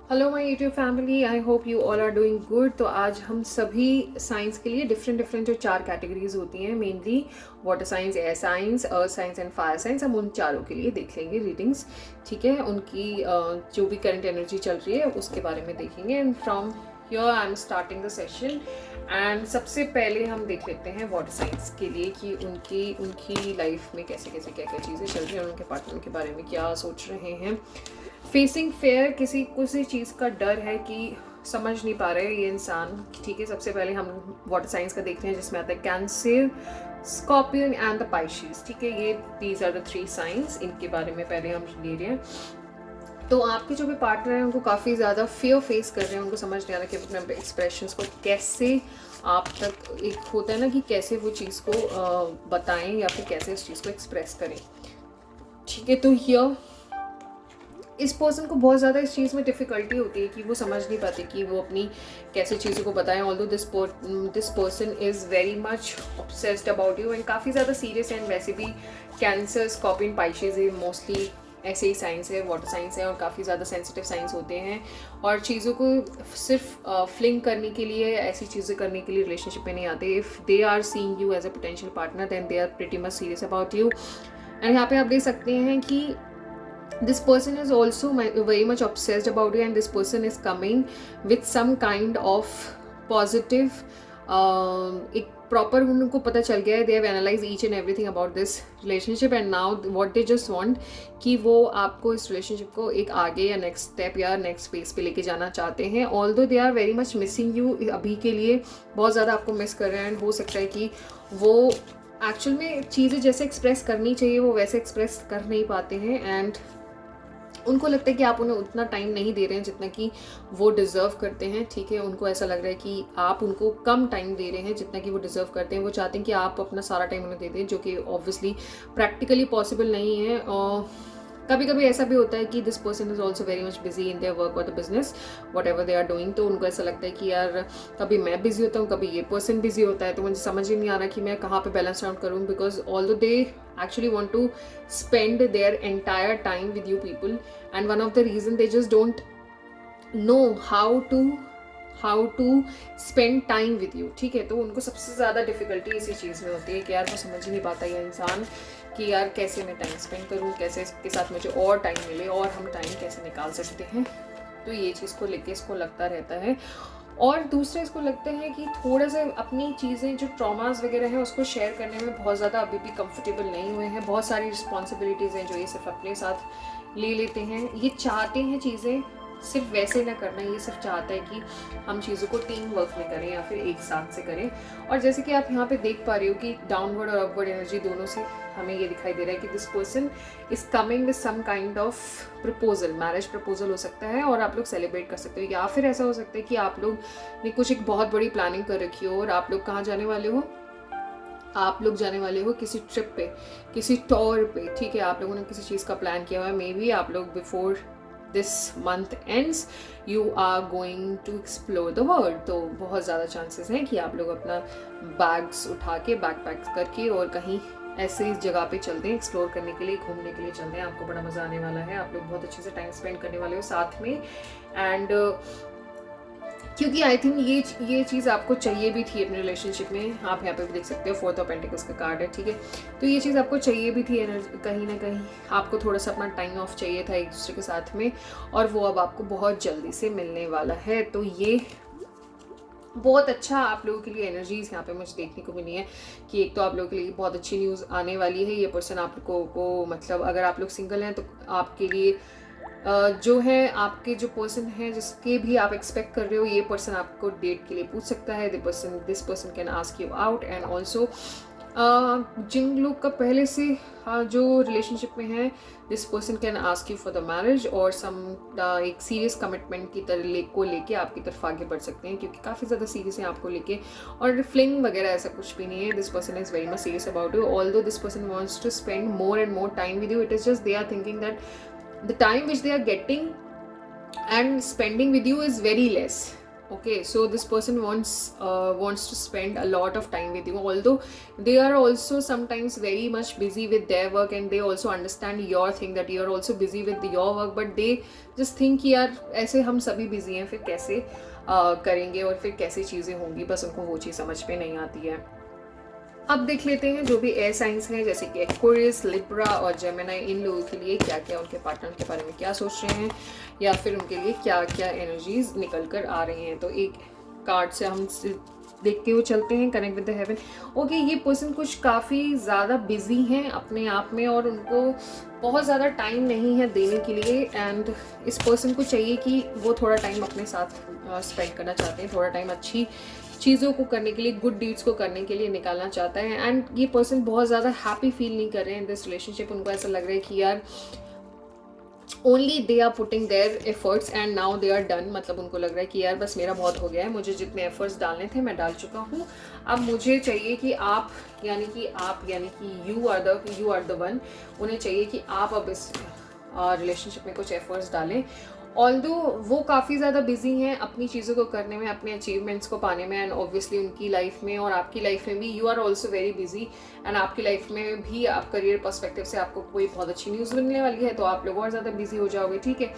Hello my YouTube family, I hope you all are doing good. तो आज हम सभी साइंस के लिए डिफरेंट डिफरेंट जो 4 कैटेगरीज होती हैं, mainly water science, air science, earth science and fire science, हम उन चारों के लिए देख लेंगे रीडिंग्स। ठीक है, उनकी जो भी करंट एनर्जी चल रही है उसके बारे में देखेंगे। And from here I am starting the session. And सबसे पहले हम देख लेते हैं वाटर साइंस के लिए कि उनकी उनकी लाइफ में कैसे कैसे क्या क्या चीज़ें चल रही हैं, उनके पार्टनर के बारे में क्या सोच रहे हैं। फेसिंग फेयर, किसी चीज़ का डर है कि समझ नहीं पा रहे ये इंसान। ठीक है, सबसे पहले हम वाटर साइंस का देखते हैं जिसमें आता है कैंसर, स्कॉर्पियन एंड द पाइशिस। ठीक है, ये दीज आर द 3 साइंस। इनके बारे में पहले हम ले रहे हैं। तो आपके जो भी पार्टनर हैं उनको काफ़ी ज़्यादा फियर फेस कर रहे हैं, उनको समझ नहीं आ रहा कि अपने एक्सप्रेशंस को कैसे आप तक, एक होता है ना कि कैसे वो चीज़ को बताएं या फिर कैसे उस चीज़ को एक्सप्रेस करें। ठीक है, तो हियर इस पर्सन को बहुत ज़्यादा इस चीज़ में डिफ़िकल्टी होती है कि वो समझ नहीं पाते कि वो अपनी कैसे चीज़ों को बताएं। Although this person is very much obsessed about you and काफ़ी ज़्यादा सीरियस है। एंड वैसे भी कैंसर, स्कॉर्पियन, पाइशिस ये मोस्टली ऐसे ही साइंस है, वाटर साइंस है, और काफ़ी ज़्यादा सेंसिटिव साइंस होते हैं। और चीज़ों को सिर्फ फ्लिंग करने के लिए, ऐसी चीज़ें करने के लिए रिलेशनशिप में नहीं आते। If they are seeing you as a potential partner then they are pretty much serious about you. And यहाँ पे आप देख सकते हैं कि this person is also very much obsessed about you, and this person is coming with some kind of positive एक proper उनको पता चल गया है। They have analyze each and everything about this relationship and now what they just want कि वो आपको इस रिलेशनशिप को एक आगे या नेक्स्ट स्टेप या नेक्स्ट फेज पे लेके जाना चाहते हैं। Although they are very much missing you, अभी के लिए बहुत ज़्यादा आपको मिस कर रहे हैं। एंड हो सकता है कि वो एक्चुअल में चीज़ें जैसे एक्सप्रेस करनी चाहिए वो वैसे एक्सप्रेस कर नहीं पाते हैं। एंड उनको लगता है कि आप उन्हें उतना टाइम नहीं दे रहे हैं जितना कि वो डिज़र्व करते हैं। ठीक है, उनको ऐसा लग रहा है कि आप उनको कम टाइम दे रहे हैं जितना कि वो डिज़र्व करते हैं। वो चाहते हैं कि आप अपना सारा टाइम उन्हें दे दें, जो कि ऑब्वियसली प्रैक्टिकली पॉसिबल नहीं है। और कभी कभी ऐसा भी होता है कि this person is also very much busy in their work और the business whatever they are doing. तो उनको ऐसा लगता है कि यार कभी मैं बिजी होता हूँ, कभी ये पर्सन बिजी होता है, तो मुझे समझ ही नहीं आ रहा कि मैं कहाँ पे बैलेंस आउट करूँ। Because although they actually want to spend their entire time with you people, and one of the reason they just don't know how to spend time with you। ठीक है, तो उनको सबसे ज़्यादा डिफ़िकल्टी इसी चीज़ में होती है कि यार वो समझ ही नहीं पाता ये इंसान कि यार कैसे मैं टाइम स्पेंड करूँ, कैसे इसके साथ मुझे और टाइम मिले और हम टाइम कैसे निकाल सकते हैं। तो ये चीज़ को लेके इसको लगता रहता है। और दूसरे इसको लगता है कि थोड़ा सा अपनी चीज़ें जो ट्रॉमास वगैरह हैं उसको शेयर करने में बहुत ज़्यादा अभी भी कंफर्टेबल नहीं हुए हैं। बहुत सारी रिस्पॉन्सिबिलिटीज़ हैं जो ये सिर्फ अपने साथ ले लेते हैं। ये चाहते हैं चीज़ें सिर्फ वैसे ना करना, ये सिर्फ चाहता है कि हम चीज़ों को टीम वर्क में करें या फिर एक साथ से करें। और जैसे कि आप यहाँ पे देख पा रहे हो कि डाउनवर्ड और अपवर्ड एनर्जी दोनों से हमें ये दिखाई दे रहा है कि this person is coming with some kind of proposal, marriage proposal हो सकता है, और आप लोग सेलिब्रेट कर सकते हो। या फिर ऐसा हो सकता है कि आप लोग ने कुछ एक बहुत बड़ी प्लानिंग कर रखी हो और आप लोग कहाँ जाने वाले हो, आप लोग जाने वाले हो किसी ट्रिप पे, किसी टूर पे। ठीक है, आप लोगों ने किसी चीज़ का प्लान किया हुआ है। मे बी आप लोग before this month ends you are going to explore the world. तो बहुत ज़्यादा चांसेस हैं कि आप लोग अपना बैग्स उठा के, बैग पैक करके और कहीं ऐसे इस जगह पे चलते हैं, एक्सप्लोर करने के लिए, घूमने के लिए चलते हैं। आपको बड़ा मज़ा आने वाला है, आप लोग बहुत अच्छे से टाइम स्पेंड करने वाले हो साथ में। एंड क्योंकि आई थिंक ये चीज़ आपको चाहिए भी थी अपने रिलेशनशिप में। आप यहाँ पे भी देख सकते हो 4 ऑफ पेंटिकल्स का कार्ड है। ठीक है, तो ये चीज़ आपको चाहिए भी थी एनर्जी, कहीं ना कहीं आपको थोड़ा सा अपना टाइम ऑफ चाहिए था एक दूसरे के साथ में, और वो अब आपको बहुत जल्दी से मिलने वाला है। तो ये बहुत अच्छा आप लोगों के लिए एनर्जीज यहाँ पे मुझे देखने को मिली है कि एक तो आप लोगों के लिए बहुत अच्छी न्यूज़ आने वाली है। ये पर्सन आप लोगों को मतलब अगर आप लोग सिंगल हैं तो आपके लिए जो है, आपके जो पर्सन है जिसके भी आप एक्सपेक्ट कर रहे हो, ये पर्सन आपको डेट के लिए पूछ सकता है। This person can ask you out. And also जिन लोग का पहले से जो रिलेशनशिप में है, this person can ask you for the marriage और सम एक सीरियस कमिटमेंट की तरह को लेके आपकी तरफ आगे बढ़ सकते हैं, क्योंकि काफ़ी ज़्यादा सीरियस है आपको लेके। और फ्लिंग वगैरह ऐसा कुछ भी नहीं है। This person is very much serious about you. Although this person wants to spend more and more time with you, it is just they are thinking that the time which they are getting and spending with you is very less। Okay, so this person wants to spend a lot of time with you, although they are also sometimes very much busy with their work, and they also understand your thing that you are also busy with your work, but they just think कि यार ऐसे हम सभी busy हैं, फिर कैसे करेंगे और फिर कैसे चीज़ें होंगी, बस उनको वो चीज़ समझ में नहीं आती है। अब देख लेते हैं जो भी एयर साइंस हैं जैसे कि एक्वेरियस, लिब्रा और जेमिनी, इन लोगों के लिए क्या क्या, उनके पार्टनर के बारे में क्या सोच रहे हैं, या फिर उनके लिए क्या क्या एनर्जीज निकल कर आ रही हैं। तो एक कार्ड से हम देखते हुए चलते हैं, connect with the haven. Okay, ये पर्सन कुछ काफ़ी ज़्यादा बिजी हैं अपने आप में और उनको बहुत ज़्यादा टाइम नहीं है देने के लिए, एंड इस पर्सन को चाहिए कि वो थोड़ा टाइम अपने साथ स्पेंड करना चाहते हैं, थोड़ा टाइम अच्छी चीज़ों को करने के लिए, गुड डीड्स को करने के लिए निकालना चाहता है। एंड ये पर्सन बहुत ज़्यादा हैप्पी फील नहीं कर रहे हैं इन दिस रिलेशनशिप। उनको ऐसा लग रहा है कि यार only they are putting their efforts and now they are done, मतलब उनको लग रहा है कि यार बस मेरा बहुत हो गया है, मुझे जितने एफर्ट्स डालने थे मैं डाल चुका हूँ, अब मुझे चाहिए कि आप यानी कि यू आर द वन। उन्हें चाहिए कि आप अब इस रिलेशनशिप में कुछ एफर्ट्स डालें। ऑल्दो वो काफ़ी ज़्यादा बिजी हैं अपनी चीज़ों को करने में, अपने अचीवमेंट्स को पाने में, एंड ऑब्वियसली उनकी लाइफ में और आपकी लाइफ में भी you are also very busy, and आपकी लाइफ में भी आप करियर पर्सपेक्टिव से आपको कोई बहुत अच्छी न्यूज़ मिलने वाली है, तो आप लोग और ज़्यादा बिजी हो जाओगे। ठीक है,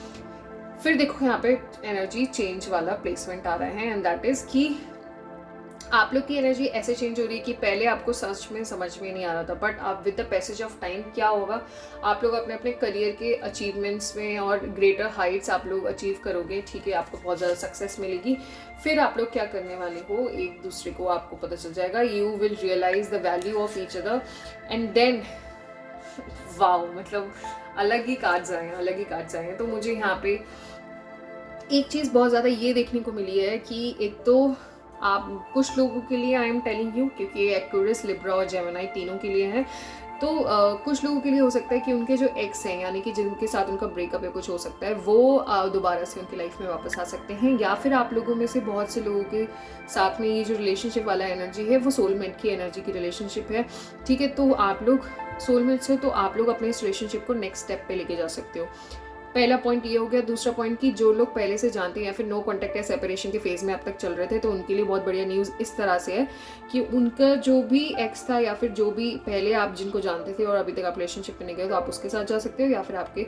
फिर देखो यहाँ पे एनर्जी चेंज वाला प्लेसमेंट आ रहा है, एंड दैट इज़ कि आप लोग की एनर्जी ऐसे चेंज हो रही है कि पहले आपको सच में समझ में नहीं आ रहा था, बट अब with the passage of time क्या होगा, आप लोग अपने अपने करियर के अचीवमेंट्स में और ग्रेटर हाइट्स आप लोग अचीव करोगे। ठीक है, आपको बहुत ज़्यादा सक्सेस मिलेगी। फिर आप लोग क्या करने वाले हो, एक दूसरे को आपको पता चल जाएगा, you will realise the value of each other, and then wow, मतलब अलग ही कार्ड्स आए। तो मुझे यहाँ पे एक चीज़ बहुत ज़्यादा ये देखने को मिली है कि एक तो आप कुछ लोगों के लिए, आई एम टेलिंग यू, क्योंकि ये एक्वेरियस, लिब्रा और जेमिनी तीनों के लिए है, तो कुछ लोगों के लिए हो सकता है कि उनके जो एक्स हैं यानी कि जिनके साथ उनका ब्रेकअप है, कुछ हो सकता है वो दोबारा से उनकी लाइफ में वापस आ सकते हैं, या फिर आप लोगों में से बहुत से लोगों के साथ में ये जो रिलेशनशिप वाला एनर्जी है वो सोलमेट की एनर्जी की रिलेशनशिप है। ठीक है, तो आप लोग सोलमेट्स हो, तो आप लोग अपने इस रिलेशनशिप को नेक्स्ट स्टेप पे लेके जा सकते हो। पहला पॉइंट ये हो गया। दूसरा पॉइंट कि जो लोग पहले से जानते हैं या फिर नो कॉन्टैक्ट या सेपरेशन के फेज में अब तक चल रहे थे, तो उनके लिए बहुत बढ़िया न्यूज़ इस तरह से है कि उनका जो भी एक्स था या फिर जो भी पहले आप जिनको जानते थे और अभी तक आप रिलेशनशिप में नहीं गए, तो आप उसके साथ जा सकते हो, या फिर आपके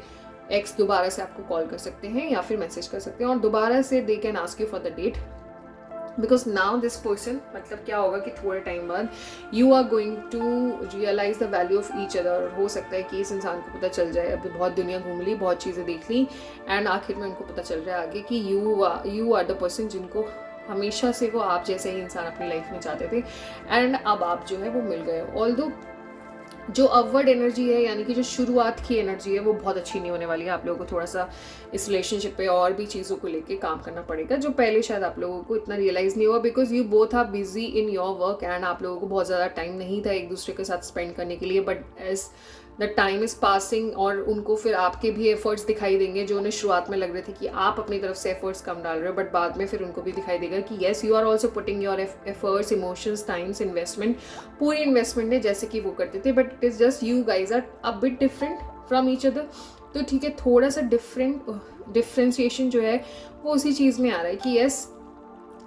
एक्स दोबारा से आपको कॉल कर सकते हैं या फिर मैसेज कर सकते हैं और दोबारा से they can ask you for the date, because now this person, मतलब क्या होगा कि थोड़े टाइम बाद you are going to realise the value of each other. हो सकता है कि इस इंसान को पता चल जाए, अभी बहुत दुनिया घूम ली, बहुत चीज़ें देख ली, एंड आखिर में उनको पता चल रहा है आगे कि यू आर द पर्सन जिनको हमेशा से वो आप जैसे ही इंसान अपनी लाइफ में चाहते थे, एंड अब आप जो है वो मिल गए। ऑल्दो जो अपवर्ड एनर्जी है यानी कि जो शुरुआत की एनर्जी है वो बहुत अच्छी नहीं होने वाली है। आप लोगों को थोड़ा सा इस रिलेशनशिप पे और भी चीज़ों को लेके काम करना पड़ेगा, जो पहले शायद आप लोगों को इतना रियलाइज़ नहीं हुआ, because you both are busy in your work, and आप लोगों को बहुत ज़्यादा टाइम नहीं था एक दूसरे के साथ स्पेंड करने के लिए। But as the time is passing और उनको फिर आपके भी एफर्ट्स दिखाई देंगे, जो उन्हें शुरुआत में लग रहे थे कि आप अपनी तरफ से एफर्ट्स कम डाल रहे हो, बट बाद में फिर उनको भी दिखाई देगा कि yes you are also putting your efforts, emotions, times, investment, पूरी इन्वेस्टमेंट है जैसे कि वो करते थे, but it is just you guys are a bit different from each other. तो ठीक है, थोड़ा सा डिफ्रेंशिएशन जो है वो उसी चीज़ में आ रहा है कि yes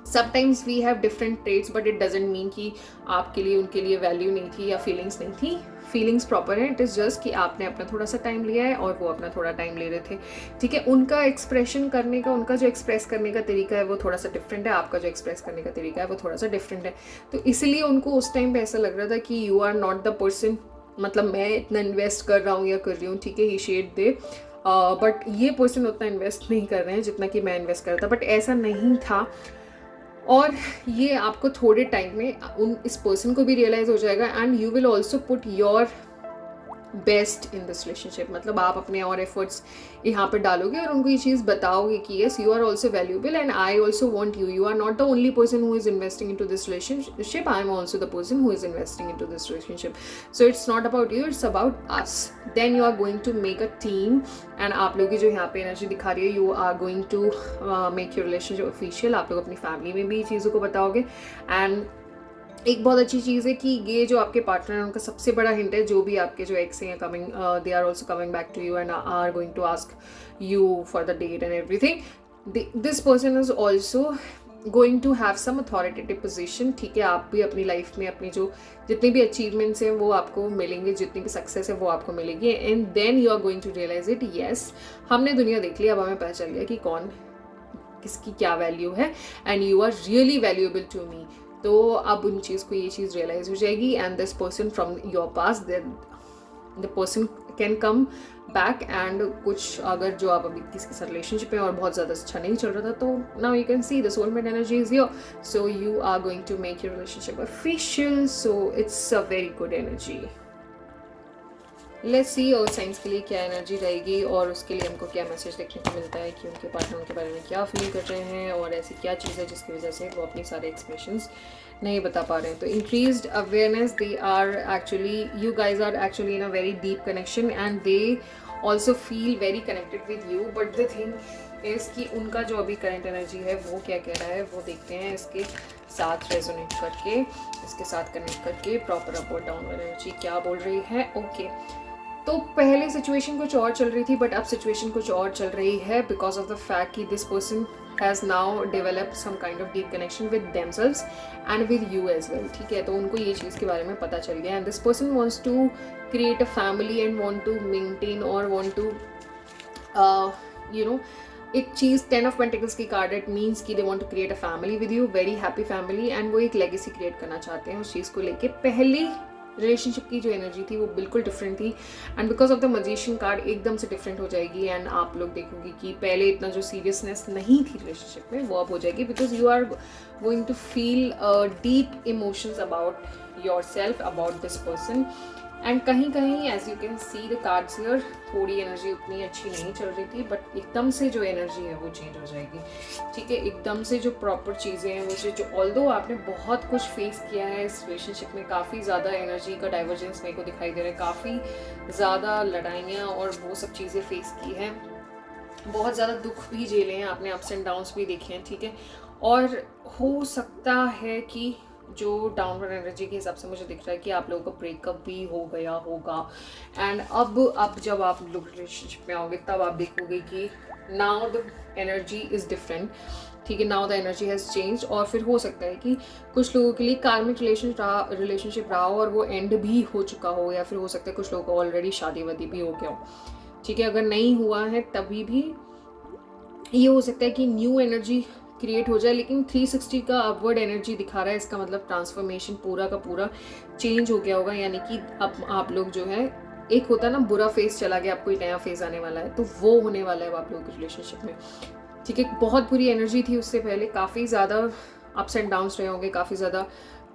sometimes we have different traits, but it doesn't mean कि आपके लिए उनके लिए वैल्यू नहीं थी या फीलिंग्स नहीं थी। फीलिंग्स प्रॉपर है, इट इज़ जस्ट कि आपने अपना थोड़ा सा टाइम लिया है और वो अपना थोड़ा टाइम ले रहे थे। ठीक है, उनका एक्सप्रेशन करने का, उनका जो एक्सप्रेस करने का तरीका है वो थोड़ा सा डिफरेंट है, आपका जो एक्सप्रेस करने का तरीका है वो थोड़ा सा डिफरेंट है। तो इसलिए उनको उस टाइम पे ऐसा लग रहा था कि you are not the person, मतलब मैं इतना इन्वेस्ट कर रहा हूँ या कर रही हूँ, ठीक है, ही शेड दे, बट ये पर्सन उतना इन्वेस्ट नहीं कर रहे हैं जितना कि मैं इन्वेस्ट कर रहा था, बट ऐसा नहीं था। और ये आपको थोड़े टाइम में इस पर्सन को भी रियलाइज़ हो जाएगा, and you will also put your best in this relationship, मतलब आप अपने और एफर्ट्स यहाँ पर डालोगे और उनको ये चीज़ बताओगे कि yes you are also valuable and I also want you, you are not the only person who is investing into this relationship, I am also the person who is investing into this relationship, so it's not about you, it's about us, then you are going to make a team, and आप लोग की जो यहाँ पे energy दिखा रही है, you are going to make your relationship official. आप लोग अपनी फैमिली में भी चीज़ों को बताओगे, एंड एक बहुत अच्छी चीज़ है कि ये जो आपके पार्टनर है उनका सबसे बड़ा हिंट है, जो भी आपके जो एक्स हैं coming, they are also coming back to you and are going to ask you for the date and everything. This person is also going to have some authoritative position, ठीक है। आप भी अपनी लाइफ में अपनी जो जितनी भी अचीवमेंट्स हैं वो आपको मिलेंगे, जितनी भी सक्सेस है वो आपको मिलेगी, and then you are going to realise it, yes हमने दुनिया देख ली, अब हमें पता चल गया कि कौन किसकी क्या वैल्यू है, and you are really valuable to me. तो अब उन चीज़ को ये चीज़ रियलाइज हो जाएगी, and this person from your past, the person can come back, and कुछ अगर जो आप अभी किसी के साथ रिलेशनशिप में और बहुत ज़्यादा अच्छा नहीं चल रहा था, तो now you can see the soulmate energy is here, so you are going to make your relationship official, so it's a very good energy. Let's see और साइंस के लिए क्या एनर्जी रहेगी और उसके लिए हमको क्या मैसेज देखने को मिलता है कि उनके पार्टनर उनके बारे में क्या फील कर रहे हैं और ऐसी क्या चीज़ है जिसकी वजह से वो अपनी सारे एक्सप्रेशंस नहीं बता पा रहे हैं। तो increased awareness, they are actually, you guys are actually in a very deep connection and they also feel very connected with you, but the thing is कि उनका जो अभी करंट एनर्जी है वो क्या कह रहा है वो देखते हैं इसके साथ रेजोनेट करके, इसके साथ कनेक्ट करके प्रॉपर अप और डाउन एनर्जी क्या बोल रही है। ओके तो पहले सिचुएशन कुछ और चल रही थी बट अब सिचुएशन कुछ और चल रही है बिकॉज ऑफ द फैक्ट कि this person has now developed some kind of deep connection with themselves and with you as well, ठीक है। तो उनको ये चीज़ के बारे में पता चल गया, and this person wants to create a family and want to maintain और वांट टू यू नो एक चीज़ 10 ऑफ पेंटिकल्स की कार्ड, इट मीन्स कि they want to create a family with you, very happy family, and वो एक legacy create करना चाहते हैं उस चीज़ को लेके। पहली रिलेशनशिप की जो एनर्जी थी वो बिल्कुल डिफरेंट थी, and because of the magician card एकदम से डिफरेंट हो जाएगी, एंड आप लोग देखोगे कि पहले इतना जो सीरियसनेस नहीं थी रिलेशनशिप में वो अब हो जाएगी, because you are going to feel deep emotions about yourself, about this person, and कहीं कहीं as you can see the cards here थोड़ी एनर्जी उतनी अच्छी नहीं चल रही थी, बट एकदम से जो एनर्जी है वो चेंज हो जाएगी, ठीक है। एकदम से जो प्रॉपर चीज़ें हैं वो जो ऑल्दो आपने बहुत कुछ फेस किया है इस रिलेशनशिप में, काफ़ी ज़्यादा एनर्जी का डाइवर्जेंस मेरे को दिखाई दे रहा है, काफ़ी ज़्यादा लड़ाइयाँ और वो सब चीज़ें फेस की हैं, बहुत ज़्यादा दुख भी झेले हैं आपने, अप्स एंड डाउन्स भी देखे हैं, ठीक है। और हो सकता है कि जो डाउनवर्ड एनर्जी के हिसाब से मुझे दिख रहा है कि आप लोगों का ब्रेकअप भी हो गया होगा, एंड अब जब आप लोग रिलेशनशिप में आओगे तब आप देखोगे कि now the energy is different, ठीक है, now the energy has change, और फिर हो सकता है कि कुछ लोगों के लिए कार्मिक रिलेशनशिप रहा हो और वो एंड भी हो चुका हो, या फिर हो सकता है कुछ लोगों को ऑलरेडी शादी वादी भी हो गया हो, ठीक है। अगर नहीं हुआ है तभी भी ये हो सकता है कि न्यू एनर्जी क्रिएट हो जाए, लेकिन 360 का अपवर्ड एनर्जी दिखा रहा है, इसका मतलब ट्रांसफॉर्मेशन पूरा का पूरा चेंज हो गया होगा, यानी कि अब आप लोग जो है, एक होता है ना बुरा फेज चला गया, अब कोई नया फेज आने वाला है, तो वो होने वाला है आप लोगों के रिलेशनशिप में, ठीक है। बहुत बुरी एनर्जी थी उससे पहले, काफ़ी ज़्यादा अप्स एंड डाउन्स रहे होंगे, काफ़ी ज़्यादा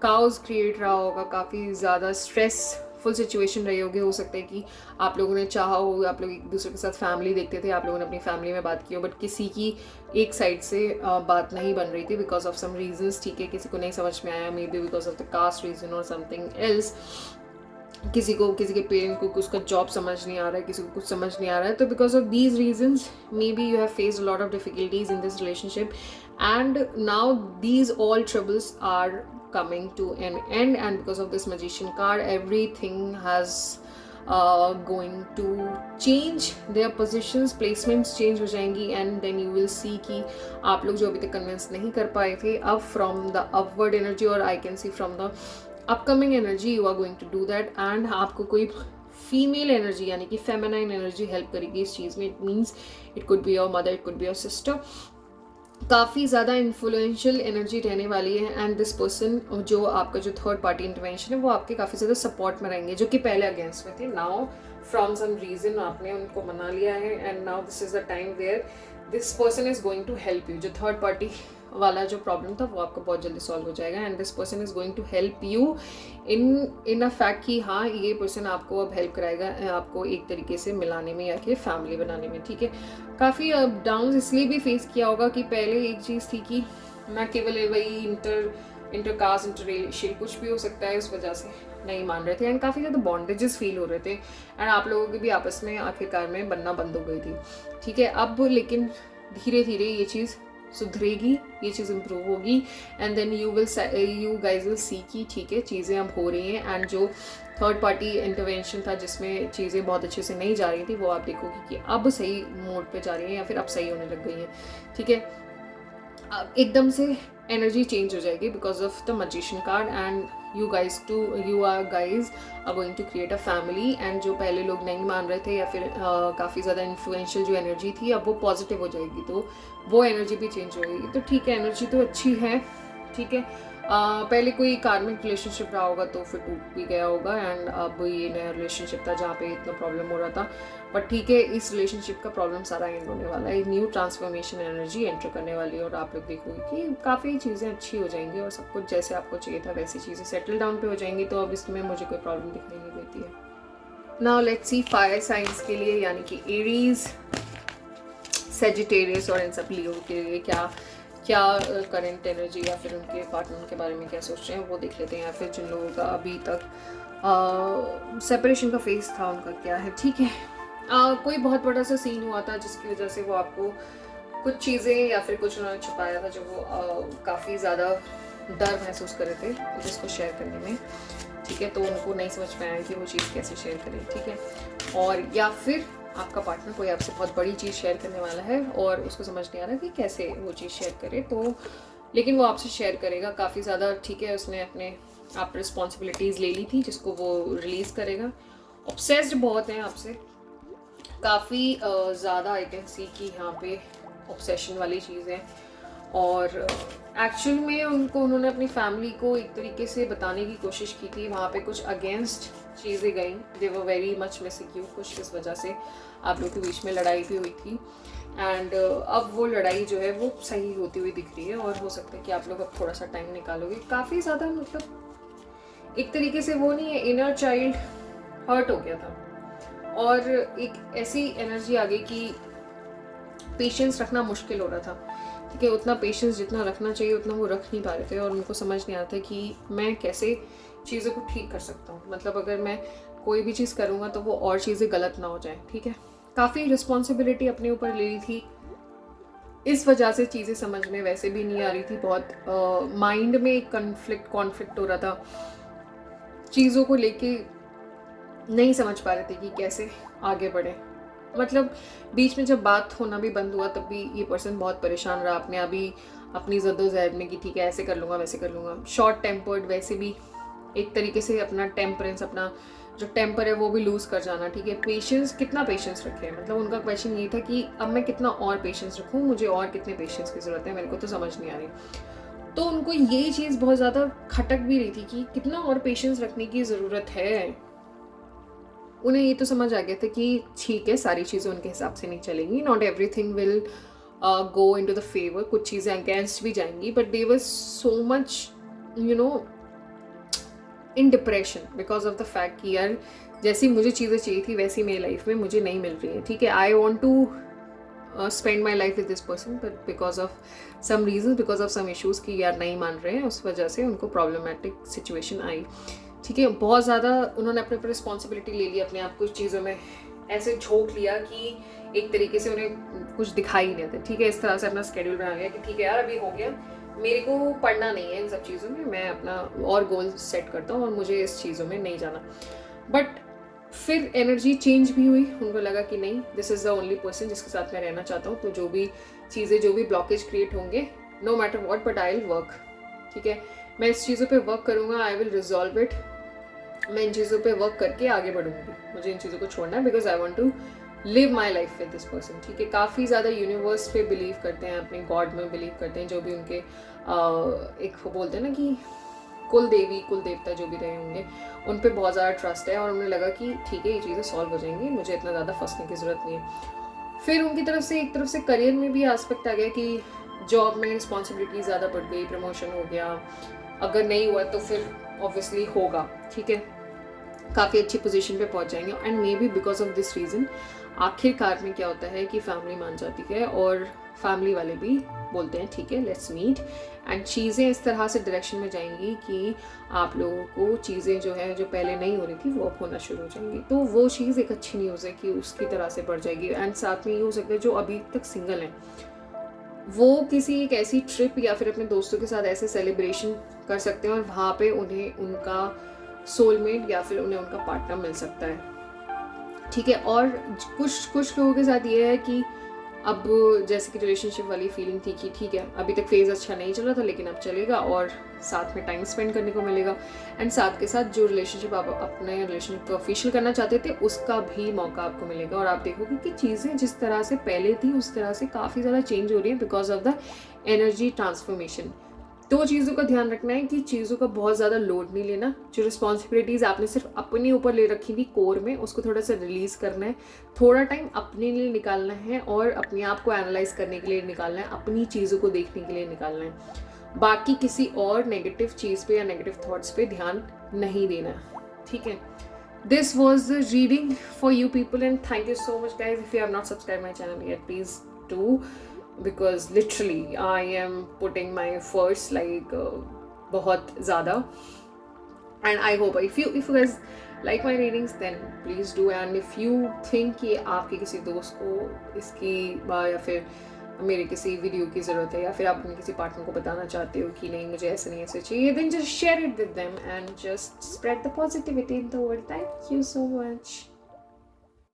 काउस क्रिएट रहा होगा, काफ़ी ज़्यादा स्ट्रेसफुल सिचुएशन रही होगी, हो सकता है कि आप लोगों ने चाहा हो, आप लोग एक दूसरे के साथ फैमिली देखते थे, आप लोगों ने अपनी फैमिली में बात की हो, बट किसी की एक साइड से बात नहीं बन रही थी बिकॉज ऑफ सम रीजंस, ठीक है, किसी को नहीं समझ में आया, maybe because of the caste reason और समथिंग एल्स, किसी के पेरेंट को उसका जॉब समझ नहीं आ रहा है, किसी को कुछ समझ नहीं आ रहा है, तो because of these reasons maybe you have faced a lot of difficulties in this relationship, and now these all troubles are coming to an end, and because of this magician card everything has going to change, their positions, placements change हो जाएंगी, and then you will see कि आप लोग जो अभी तक convince नहीं कर पाए थे, अब from the upward energy और I can see from the upcoming energy you are going to do that, and आपको कोई फीमेल एनर्जी यानी कि फेमिनाइन एनर्जी हेल्प करेगी इस चीज़ में, it means it could be your mother, it could be your sister, काफ़ी ज़्यादा influential energy रहने वाली है, एंड दिस पर्सन जो आपका जो थर्ड पार्टी इंटरवेंशन है वो आपके काफ़ी ज़्यादा सपोर्ट में रहेंगे, जो कि पहले अगेंस्ट में थे, नाउ फ्रॉम सम रीज़न आपने उनको मना लिया है, and now this is the time where this person is going to help you, जो थर्ड पार्टी वाला जो प्रॉब्लम था वो आपका बहुत जल्दी सॉल्व हो जाएगा, and this person is going to help you in a fact कि हाँ ये पर्सन आपको अब हेल्प कराएगा आपको एक तरीके से मिलाने में या कि फैमिली बनाने में, ठीक है। काफ़ी अप डाउन्स इसलिए भी फेस किया होगा कि पहले एक चीज़ थी कि ना केवल वही इंटरकास्ट इंटररेशियल कुछ भी हो सकता है, उस वजह से नहीं मान रहे थे, एंड काफ़ी ज़्यादा बॉन्डेजेस फील हो रहे थे, एंड आप लोगों के भी आपस में आखिरकार में बनना बंद हो गई थी, ठीक है। अब लेकिन धीरे धीरे ये चीज़ सुधरेगी, ये चीज़ इम्प्रूव होगी, and then you guys will see कि ठीक है चीज़ें अब हो रही हैं, एंड जो थर्ड पार्टी इंटरवेंशन था जिसमें चीज़ें बहुत अच्छे से नहीं जा रही थी वो आप देखोगे कि अब सही मोड पे जा रही हैं या फिर अब सही होने लग गई हैं, ठीक है। एकदम से एनर्जी चेंज हो जाएगी because of the magician card, and you guys are going to create a family, and जो पहले लोग नहीं मान रहे थे या फिर काफ़ी ज़्यादा इन्फ्लुएंशियल जो एनर्जी थी अब वो पॉजिटिव हो जाएगी, तो वो एनर्जी भी चेंज हो जाएगी। तो ठीक है, एनर्जी तो अच्छी है, ठीक है। पहले कोई कार्मिक रिलेशनशिप रहा होगा तो फिर टूट भी गया होगा, एंड अब ये नया रिलेशनशिप था जहाँ पे इतना प्रॉब्लम हो रहा था, बट ठीक है इस रिलेशनशिप का प्रॉब्लम सारा एंड होने वाला है, न्यू ट्रांसफॉर्मेशन एनर्जी एंटर करने वाली है, और आप लोग देखोगे कि काफ़ी चीज़ें अच्छी हो जाएंगी और सब कुछ जैसे आपको चाहिए था वैसी चीज़ें सेटल डाउन पे हो जाएंगी, तो अब इसमें मुझे कोई प्रॉब्लम दिखाई नहीं देती है। Now let's C fire science के लिए, यानी कि एरीज, सेजिटेरियस और इन सब लियो के लिए क्या करंट एनर्जी या फिर उनके पार्टनर के बारे में क्या सोच रहे हैं वो देख लेते हैं, या फिर जिन लोगों का अभी तक सेपरेशन का फेस था उनका क्या है, ठीक है। कोई बहुत बड़ा सा सीन हुआ था जिसकी वजह से वो आपको कुछ चीज़ें या फिर कुछ उन्होंने छुपाया था जो वो काफ़ी ज़्यादा डर महसूस कर रहे थे जिसको शेयर करने में, ठीक है, तो उनको नहीं समझ में आया कि वो चीज़ कैसे शेयर करें, ठीक है। और या फिर आपका पार्टनर कोई आपसे बहुत बड़ी चीज़ शेयर करने वाला है और उसको समझ नहीं आ रहा कि कैसे वो चीज़ शेयर करे, तो लेकिन वो आपसे शेयर करेगा काफ़ी ज़्यादा, ठीक है। उसने अपने आप रिस्पॉन्सिबिलिटीज़ ले ली थी जिसको वो रिलीज़ करेगा। ऑब्सेस्ड बहुत हैं आपसे, काफ़ी ज़्यादा आई कैन सी कि यहाँ पे ऑब्सेशन वाली चीज़ है, और एक्चुअल में उन्होंने अपनी फैमिली को एक तरीके से बताने की कोशिश की थी, वहाँ पे कुछ अगेंस्ट चीज़ें गई, they were very much missing you, कुछ इस वजह से आप लोग के बीच में लड़ाई भी हुई थी, एंड अब वो लड़ाई जो है वो सही होती हुई दिख रही है, और हो सकता है कि आप लोग अब थोड़ा सा टाइम निकालोगे, काफ़ी ज़्यादा मतलब एक तरीके से वो नहीं है, इनर चाइल्ड हर्ट हो गया था, और एक ऐसी एनर्जी आ गई कि पेशेंस रखना मुश्किल हो रहा था, ठीक है। उतना पेशेंस जितना रखना चाहिए उतना वो रख नहीं पा रहे थे, और उनको समझ नहीं आता कि मैं कैसे चीज़ों को ठीक कर सकता हूँ, मतलब अगर मैं कोई भी चीज़ करूँगा तो वो और चीज़ें गलत ना हो जाए, ठीक है। काफ़ी रिस्पॉन्सिबिलिटी अपने ऊपर ले ली थी, इस वजह से चीज़ें समझ में वैसे भी नहीं आ रही थी, बहुत माइंड में एक कॉन्फ्लिक्ट हो रहा था, चीज़ों को लेके नहीं समझ पा रहे थे कि कैसे आगे बढ़े, मतलब बीच में जब बात होना भी बंद हुआ तब भी ये पर्सन बहुत परेशान रहा अपने अभी अपनी जद्दोजहद में कि ठीक है ऐसे कर लूँगा वैसे कर लूँगा, शॉर्ट टेम्पर्ड, वैसे भी एक तरीके से अपना टेम्परेंस, अपना जो टेम्पर है वो भी लूज़ कर जाना, ठीक है। पेशेंस, कितना पेशेंस रखें, मतलब उनका क्वेश्चन ये था कि अब मैं कितना और पेशेंस रखूँ, मुझे और कितने पेशेंस की ज़रूरत है, मेरे को तो समझ नहीं आ रही। तो उनको ये चीज़ बहुत ज़्यादा खटक भी रही थी कि कितना और पेशेंस रखने की ज़रूरत है। उन्हें ये तो समझ आ गया था कि ठीक है सारी चीज़ें उनके हिसाब से नहीं चलेंगी, not everything will go into the favour, कुछ चीज़ें अगेंस्ट भी जाएंगी, but they were so much you know in depression because of the fact कि यार जैसी मुझे चीज़ें चाहिए थी वैसी मेरी लाइफ में मुझे नहीं मिल रही है, ठीक है। I want to spend my life with this person, but because of some reason, because of some issues कि यार नहीं मान रहे हैं, उस वजह से उनको प्रॉब्लमेटिक सिचुएशन आई, ठीक है। बहुत ज़्यादा उन्होंने अपने ऊपर रिस्पॉन्सिबिलिटी ले ली, अपने आप कुछ चीज़ों में ऐसे झोंक लिया कि एक तरीके से उन्हें कुछ दिखाई नहीं देता, ठीक है। इस तरह से अपना स्केड्यूल बना लिया कि ठीक है यार अभी हो गया, मेरे को पढ़ना नहीं है इन सब चीज़ों में, मैं अपना और गोल सेट करता हूँ और मुझे इस चीज़ों में नहीं जाना। बट फिर एनर्जी चेंज भी हुई, उनको लगा कि नहीं, this is the only person जिसके साथ मैं रहना चाहता हूँ, तो जो भी चीज़ें, जो भी ब्लॉकेज क्रिएट होंगे, no matter what, but I will work, ठीक है। मैं इस चीज़ों पे वर्क करूँगा, आई विल रिजॉल्व इट, मैं इन चीज़ों पे वर्क करके आगे बढ़ूंगी, मुझे इन चीज़ों को छोड़ना है, because I want to live my life with this person, ठीक है। काफ़ी ज़्यादा यूनिवर्स पे बिलीव करते हैं, अपने गॉड में बिलीव करते हैं, जो भी उनके एक बोलते हैं ना कि कुल देवी कुल देवता जो भी रहे होंगे उन पे बहुत ज़्यादा ट्रस्ट है, और उन्हें लगा कि ठीक है ये चीज़ें सॉल्व हो जाएंगी, मुझे इतना ज़्यादा फंसने की ज़रूरत नहीं है। फिर उनकी तरफ से एक तरफ से करियर में भी एस्पेक्ट आ गया कि जॉब में रिस्पॉन्सिबिलिटी ज़्यादा बढ़ गई, प्रमोशन हो गया, अगर नहीं हुआ तो फिर ऑब्वियसली होगा, ठीक है, काफ़ी अच्छी पोजीशन पे पहुंच जाएंगे, and may be because of this reason आखिरकार में क्या होता है कि फैमिली मान जाती है और फैमिली वाले भी बोलते हैं ठीक है लेट्स मीट, एंड चीज़ें इस तरह से डायरेक्शन में जाएंगी कि आप लोगों को चीज़ें जो है जो पहले नहीं हो रही थी वो अब होना शुरू हो जाएंगी, तो वो चीज़ एक अच्छी न्यूज़ है कि उसकी तरह से बढ़ जाएगी। एंड साथ में ये हो सकता है जो अभी तक सिंगल हैं वो किसी एक ऐसी ट्रिप या फिर अपने दोस्तों के साथ ऐसे सेलिब्रेशन कर सकते हैं और वहाँ पे उन्हें उनका सोलमेट या फिर उन्हें उनका पार्टनर मिल सकता है। ठीक है, और कुछ कुछ लोगों के साथ ये है कि अब जैसे कि रिलेशनशिप वाली फीलिंग थी कि ठीक है अभी तक फेज़ अच्छा नहीं चला था लेकिन अब चलेगा और साथ में टाइम स्पेंड करने को मिलेगा, एंड साथ के साथ जो रिलेशनशिप आप अपने रिलेशनशिप को ऑफिशियल करना चाहते थे उसका भी मौका आपको मिलेगा। और आप देखोगे कि चीज़ें जिस तरह से पहले थी उस तरह से काफ़ी ज़्यादा चेंज हो रही है because of the energy transformation. दो चीज़ों का ध्यान रखना है कि चीज़ों का बहुत ज़्यादा लोड नहीं लेना, जो रिस्पॉन्सिबिलिटीज़ आपने सिर्फ अपने ऊपर ले रखी थी कोर में उसको थोड़ा सा रिलीज़ करना है, थोड़ा टाइम अपने लिए निकालना है और अपने आप को एनालाइज करने के लिए निकालना है, अपनी चीज़ों को देखने के लिए निकालना है। बाकी किसी और नेगेटिव चीज़ पे या नेगेटिव थॉट्स पे ध्यान नहीं देना, ठीक है। This was the reading for you people and thank you so much guys. If you have not subscribed my channel yet, please do, because literally I am putting my efforts like बहुत ज़्यादा, and I hope if you guys like my readings then please do, and if you think कि आपके किसी दोस्त को इसकी या फिर मेरे किसी वीडियो की ज़रूरत है या फिर आप अपने किसी पार्टनर को बताना चाहते हो कि नहीं मुझे ऐसे नहीं ऐसे चाहिए, then just share it with them and just spread the positivity in the world. Thank you so much.